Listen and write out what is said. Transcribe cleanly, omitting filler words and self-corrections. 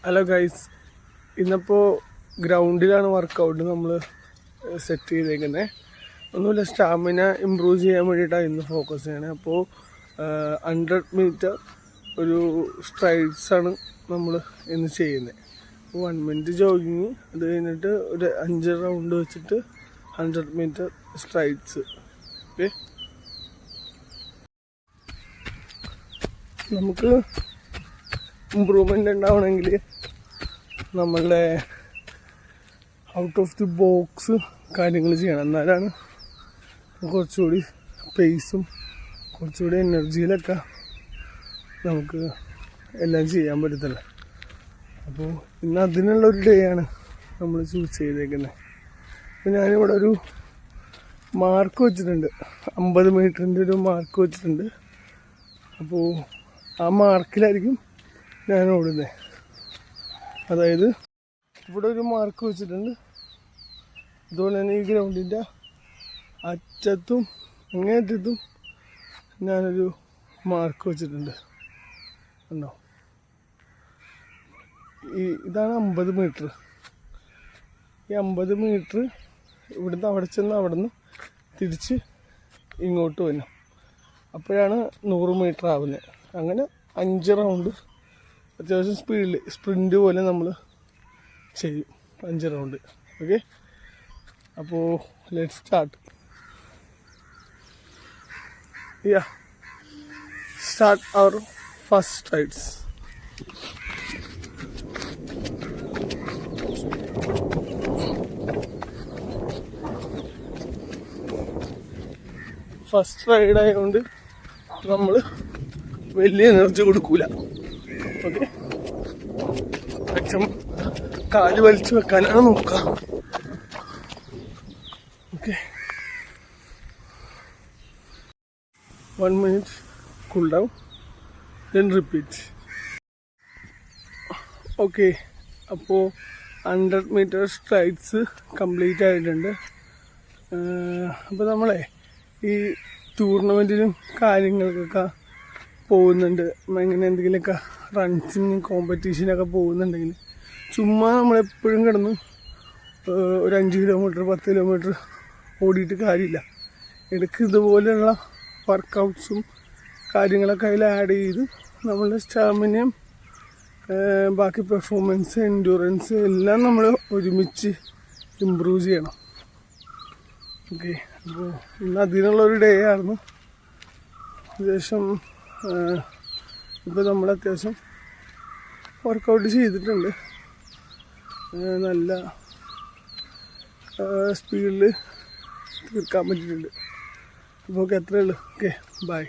Hello guys, ഇന്നിപ്പോൾ ഗ്രൗണ്ടിലാണ് workout നമ്മൾ set ചെയ്തേക്കുന്നത്. ഒന്നുമില്ല, സ്റ്റാമിന ഇമ്പ്രൂവ് ചെയ്യാൻ വേണ്ടിയിട്ടാണ് ഇന്ന് ഫോക്കസ് ചെയ്യണത്. അപ്പോൾ 100 മീറ്റർ ഒരു സ്ട്രൈഡ്സാണ് നമ്മൾ ഇന്ന് ചെയ്യുന്നത്. 1 മിനിറ്റ് ജോഗിങ്, അത് കഴിഞ്ഞിട്ട് ഒരു 5 റൗണ്ട് വെച്ചിട്ട് 100 മീറ്റർ സ്ട്രൈഡ്സ്. ഓക്കെ, നമുക്ക് ഇമ്പ്രൂവ്മെൻ്റ് ഉണ്ടാവണമെങ്കിൽ നമ്മളുടെ ഔട്ട് ഓഫ് ദി ബോക്സ് കാര്യങ്ങൾ ചെയ്യണം. എന്നാലാണ് കുറച്ചുകൂടി പേസും കുറച്ചുകൂടി എനർജിയിലൊക്കെ നമുക്ക് എല്ലാം ചെയ്യാൻ പറ്റത്തില്ല. അപ്പോൾ ഇന്ന് അതിനുള്ളൊരു ഡേ ആണ് നമ്മൾ ചൂസ് ചെയ്തേക്കുന്നത്. അപ്പോൾ ഞാനിവിടെ ഒരു മാർക്ക് വെച്ചിട്ടുണ്ട്, 50 മീറ്ററിൻ്റെ ഒരു മാർക്ക് വെച്ചിട്ടുണ്ട്. അപ്പോൾ ആ മാർക്കിലായിരിക്കും ഞാൻ ഓടുന്നത്. അതായത് ഇവിടെ ഒരു മാർക്ക് വെച്ചിട്ടുണ്ട്, അതുപോലെ തന്നെ ഈ ഗ്രൗണ്ടിൻ്റെ അറ്റത്തും അങ്ങേയറ്റത്തും ഞാനൊരു മാർക്ക് വെച്ചിട്ടുണ്ട്. കണ്ടോ, ഇതാണ് 50 മീറ്റർ. ഈ 50 മീറ്റർ ഇവിടുന്ന് അവിടെ ചെന്ന് അവിടെ നിന്ന് തിരിച്ച് ഇങ്ങോട്ട് വരണം. അപ്പോഴാണ് 100 മീറ്റർ ആവുന്നത്. അങ്ങനെ 5 റൗണ്ട് അത്യാവശ്യം സ്പീഡിൽ സ്പ്രിൻ്റ് പോലെ നമ്മൾ ചെയ്യും, 5 റൗണ്ട്. ഓക്കെ, അപ്പോൾ let's start. Start our first strides. First ride ആയതുകൊണ്ട് നമ്മൾ വലിയ എനർജി കൊടുക്കൂല. ഓക്കെ, മാക്സിമം കാല് വലിച്ചു വെക്കാനാണ് നോക്കുക. Okay, 1 minute cool down, then repeat. Okay, അപ്പോൾ 100 മീറ്റർ സ്ട്രൈഡ്സ് കംപ്ലീറ്റ് ആയിട്ടുണ്ട്. അപ്പോൾ നമ്മളെ ഈ ടൂർണമെൻറ്റിനും കാര്യങ്ങൾക്കൊക്കെ പോകുന്നുണ്ട്, ഇങ്ങനെ എന്തെങ്കിലുമൊക്കെ റൺസിനും കോമ്പറ്റീഷനൊക്കെ പോകുന്നുണ്ടെങ്കിൽ ചുമ്മാ നമ്മളെപ്പോഴും കിടന്ന് ഒരു 5 കിലോമീറ്റർ 10 കിലോമീറ്റർ ഓടിയിട്ട് കാര്യമില്ല. ഇടയ്ക്ക് ഇതുപോലെയുള്ള വർക്കൗട്ട്സും കാര്യങ്ങളൊക്കെ അതിൽ ആഡ് ചെയ്ത് നമ്മളുടെ സ്റ്റാമിനയും ബാക്കി പെർഫോമൻസ് എൻഡ്യൂറൻസ് എല്ലാം നമ്മൾ ഒരുമിച്ച് ഇമ്പ്രൂവ് ചെയ്യണം. ഓക്കെ, അപ്പോൾ ഇന്ന് അതിനുള്ളൊരു ഡേ ആയിരുന്നു. അത്യാവശ്യം ഇപ്പോൾ നമ്മൾ അത്യാവശ്യം വർക്കൗട്ട് ചെയ്തിട്ടുണ്ട്, നല്ല സ്പീഡിൽ തീർക്കാൻ പറ്റിയിട്ടുണ്ട്. അപ്പോൾ ഓക്കെ, അത്രയേ ഉള്ളൂ. Okay, by.